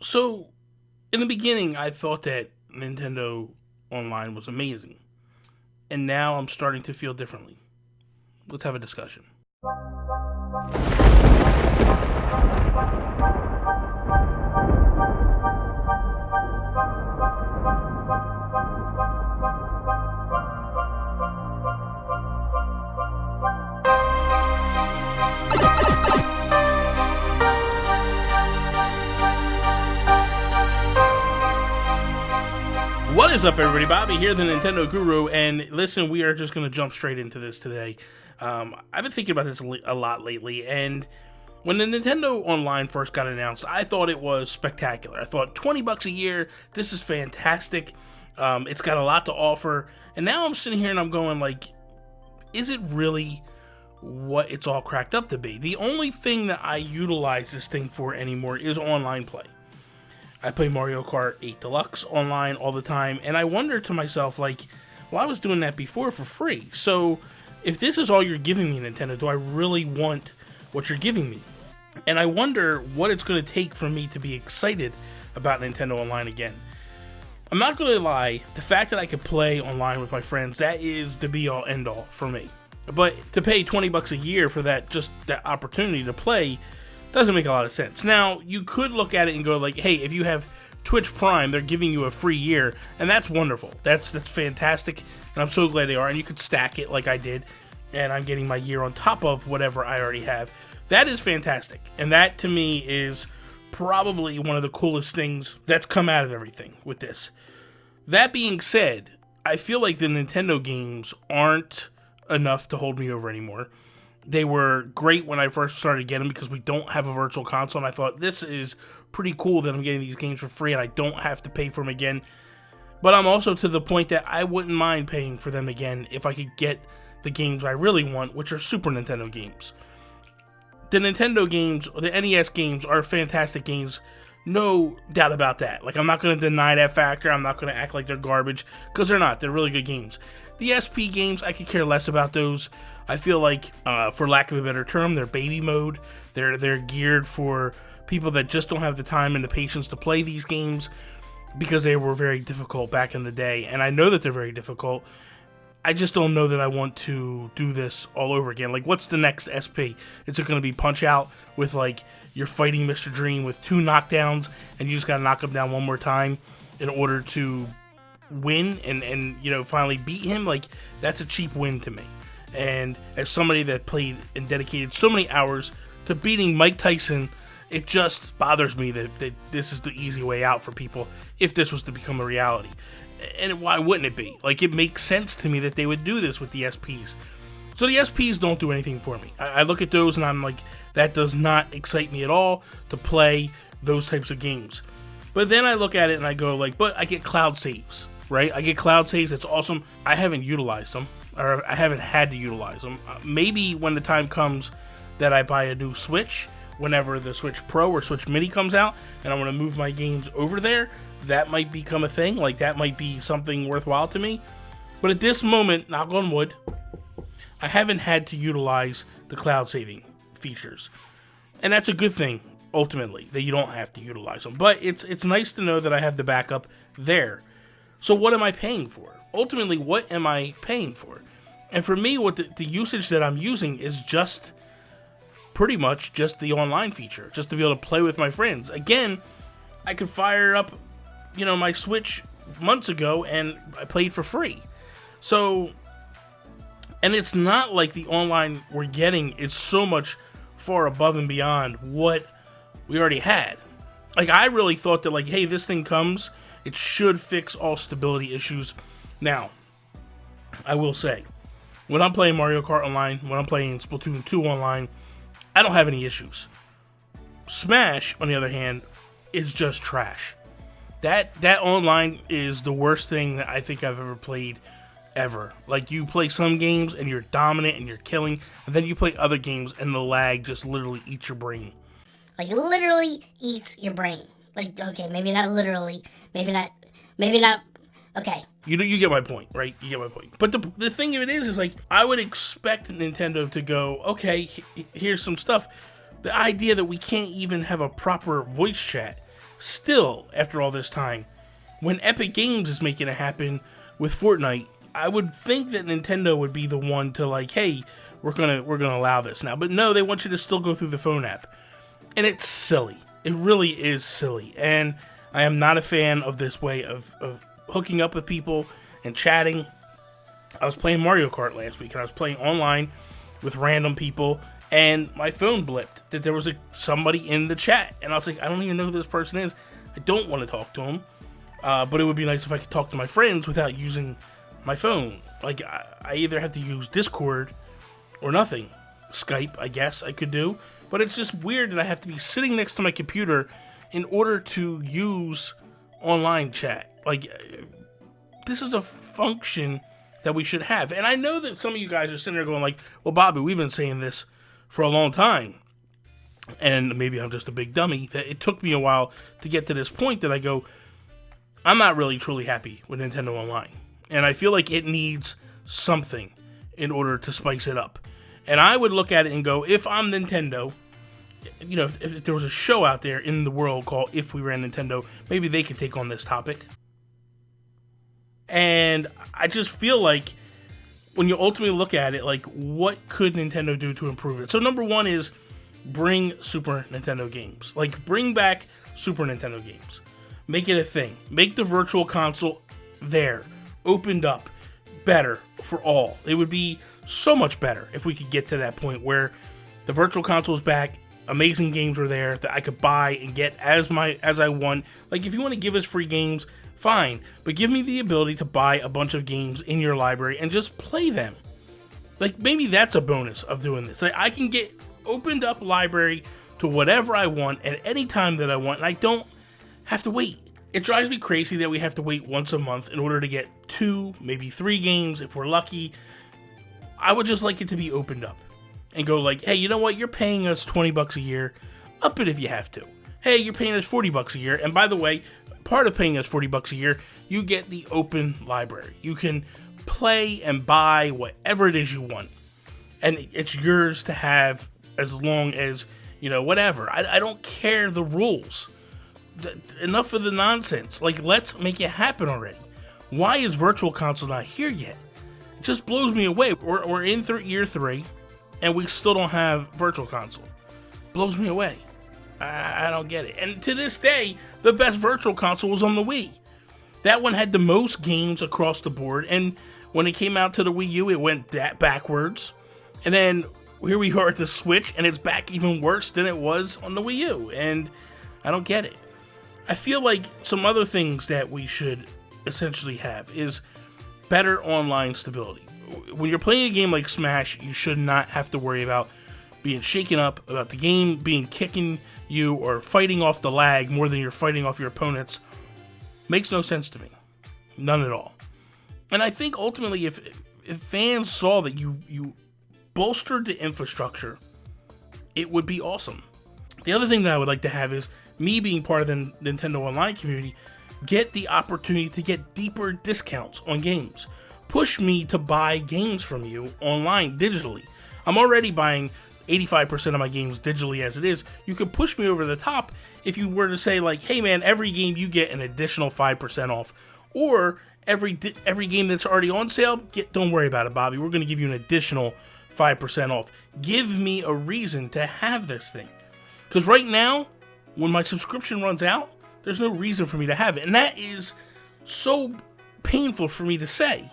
So, in the beginning, I thought that Nintendo Online was amazing. And now I'm starting to feel differently. Let's have a discussion. What is up, everybody? Bobby here, the Nintendo Guru, and listen, we are just going to jump straight into this today. I've been thinking about this a lot lately, and when the Nintendo Online first got announced, I thought it was spectacular. I thought $20 a year, this is fantastic. It's got a lot to offer, and now I'm sitting here and I'm going like, is it really what it's all cracked up to be? The only thing that I utilize this thing for anymore is online play. I play Mario Kart 8 Deluxe online all the time, and I wonder to myself, like, well, I was doing that before for free, so if this is all you're giving me, Nintendo, do I really want what you're giving me? And I wonder what it's going to take for me to be excited about Nintendo Online again. I'm not going to lie, the fact that I could play online with my friends, that is the be-all, end-all for me. But to pay $20 a year for that, just that opportunity to play, doesn't make a lot of sense. Now, you could look at it and go like, hey, if you have Twitch Prime, they're giving you a free year, and that's wonderful. That's fantastic, and I'm so glad they are, and you could stack it like I did, and I'm getting my year on top of whatever I already have. That is fantastic, and that, to me, is probably one of the coolest things that's come out of everything with this. That being said, I feel like the Nintendo games aren't enough to hold me over anymore. They were great when I first started getting them because we don't have a virtual console, and I thought, this is pretty cool that I'm getting these games for free and I don't have to pay for them again. But I'm also to the point that I wouldn't mind paying for them again if I could get the games I really want, which are Super Nintendo games. The Nintendo games, or the NES games, are fantastic games, no doubt about that. Like, I'm not going to deny that factor, I'm not going to act like they're garbage, because they're not, they're really good games. The SP games, I could care less about those. I feel like, for lack of a better term, they're baby mode. They're geared for people that just don't have the time and the patience to play these games because they were very difficult back in the day. And I know that they're very difficult. I just don't know that I want to do this all over again. Like, what's the next SP? Is it going to be Punch-Out with, like, you're fighting Mr. Dream with 2 knockdowns and you just got to knock him down one more time in order to win and you know, finally beat him? Like, that's a cheap win to me. And as somebody that played and dedicated so many hours to beating Mike Tyson, it just bothers me that this is the easy way out for people if this was to become a reality. And why wouldn't it be? Like, it makes sense to me that they would do this with the SPs. So the SPs don't do anything for me. I look at those and I'm like, that does not excite me at all to play those types of games. But then I look at it and I go like, but I get cloud saves, right? I get cloud saves, that's awesome. I haven't utilized them. Or I haven't had to utilize them. Maybe when the time comes that I buy a new Switch, whenever the Switch Pro or Switch Mini comes out, and I want to move my games over there, that might become a thing. Like, that might be something worthwhile to me. But at this moment, knock on wood, I haven't had to utilize the cloud saving features. And that's a good thing, ultimately, that you don't have to utilize them. But it's nice to know that I have the backup there. So what am I paying for? Ultimately, what am I paying for? And for me, what the usage that I'm using is just pretty much just the online feature, just to be able to play with my friends. Again, I could fire up, you know, my Switch months ago and I played for free. So, and it's not like the online we're getting is so much far above and beyond what we already had. Like, I really thought that, like, hey, this thing comes, it should fix all stability issues. Now, I will say, when I'm playing Mario Kart Online, when I'm playing Splatoon 2 Online, I don't have any issues. Smash, on the other hand, is just trash. That online is the worst thing that I think I've ever played, ever. Like, you play some games and you're dominant and you're killing, and then you play other games and the lag just literally eats your brain. Like, it literally eats your brain. Like, okay, maybe not literally, maybe not, okay. You get my point, right? You get my point. But the thing of it is like, I would expect Nintendo to go, okay, here's some stuff. The idea that we can't even have a proper voice chat Still, after all this time, when Epic Games is making it happen with Fortnite, I would think that Nintendo would be the one to like, hey, we're gonna allow this now. But no, they want you to still go through the phone app. And it's silly. It really is silly. And I am not a fan of this way of hooking up with people and chatting. I was playing Mario Kart last week, and I was playing online with random people, and my phone blipped that there was somebody in the chat. And I was like, I don't even know who this person is. I don't want to talk to him. But it would be nice if I could talk to my friends without using my phone. Like, I either have to use Discord or nothing. Skype, I guess I could do. But it's just weird that I have to be sitting next to my computer in order to use online chat. Like, this is a function that we should have. And I know that some of you guys are sitting there going like, well, Bobby, we've been saying this for a long time. And maybe I'm just a big dummy. That it took me a while to get to this point that I go, I'm not really truly happy with Nintendo Online. And I feel like it needs something in order to spice it up. And I would look at it and go, if I'm Nintendo, you know, if there was a show out there in the world called If We Ran Nintendo, maybe they could take on this topic. And I just feel like when you ultimately look at it, like, what could Nintendo do to improve it? So number one is bring Super Nintendo games. Like, bring back Super Nintendo games. Make it a thing. Make the virtual console there, opened up, better for all. It would be so much better if we could get to that point where the virtual console is back, amazing games are there that I could buy and get as I want. Like, if you want to give us free games, fine, but give me the ability to buy a bunch of games in your library and just play them. Like, maybe that's a bonus of doing this. Like, I can get opened up library to whatever I want at any time that I want, and I don't have to wait. It drives me crazy that we have to wait once a month in order to get 2, maybe 3 games if we're lucky. I would just like it to be opened up and go like, hey, you know what? You're paying us $20 a year. Up it if you have to. Hey, you're paying us $40 a year. And by the way, part of paying us $40 a year, you get the open library. You can play and buy whatever it is you want. And it's yours to have as long as, you know, whatever. I don't care the rules. Enough of the nonsense. Like, let's make it happen already. Why is Virtual Console not here yet? It just blows me away. We're in year 3, and we still don't have Virtual Console. Blows me away. I don't get it. And to this day, the best Virtual Console was on the Wii. That one had the most games across the board, and when it came out to the Wii U, it went backwards. And then here we are at the Switch, and it's back even worse than it was on the Wii U. And I don't get it. I feel like some other things that we should essentially have is better online stability. When you're playing a game like Smash, you should not have to worry about being shaken up, about the game being kicking you or fighting off the lag more than you're fighting off your opponents. Makes no sense to me. None at all. And I think ultimately if fans saw that you bolstered the infrastructure, it would be awesome. The other thing that I would like to have is me being part of the Nintendo Online community, get the opportunity to get deeper discounts on games. Push me to buy games from you online digitally. I'm already buying 85% of my games digitally as it is. You could push me over the top if you were to say like, hey man, every game you get an additional 5% off. Or every game that's already on sale, don't worry about it, Bobby. We're going to give you an additional 5% off. Give me a reason to have this thing. Because right now, when my subscription runs out, there's no reason for me to have it. And that is so painful for me to say.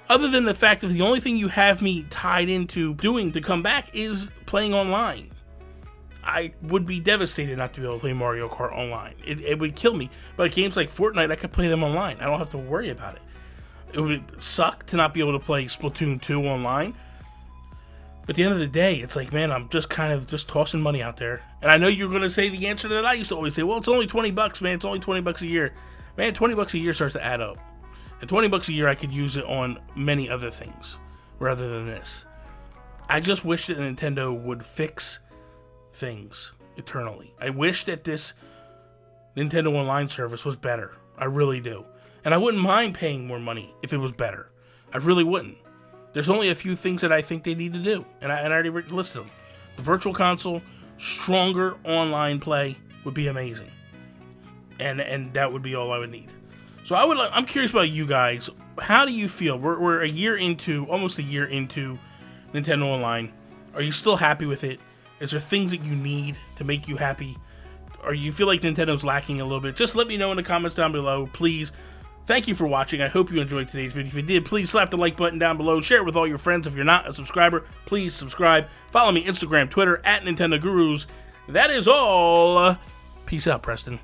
Other than the fact that the only thing you have me tied into doing to come back is playing online. I would be devastated not to be able to play Mario Kart online. It would kill me. But games like Fortnite, I could play them online. I don't have to worry about it. It would suck to not be able to play Splatoon 2 online. But at the end of the day, it's like, man, I'm just kind of just tossing money out there. And I know you're going to say the answer that I used to always say, well, it's only $20, man. It's only $20 a year. Man, $20 a year starts to add up. And $20 a year, I could use it on many other things rather than this. I just wish that Nintendo would fix things eternally. I wish that this Nintendo Online service was better. I really do. And I wouldn't mind paying more money if it was better. I really wouldn't. There's only a few things that I think they need to do, and I already listed them. The Virtual Console, stronger online play would be amazing. and that would be all I would need. So I'm curious about you guys. How do you feel? We're almost a year into Nintendo Online. Are you still happy with it? Is there things that you need to make you happy? Or you feel like Nintendo's lacking a little bit? Just let me know in the comments down below, please. Thank you for watching. I hope you enjoyed today's video. If you did, please slap the like button down below. Share it with all your friends. If you're not a subscriber, please subscribe. Follow me Instagram, Twitter, @Nintendo Gurus. That is all. Peace out, Preston.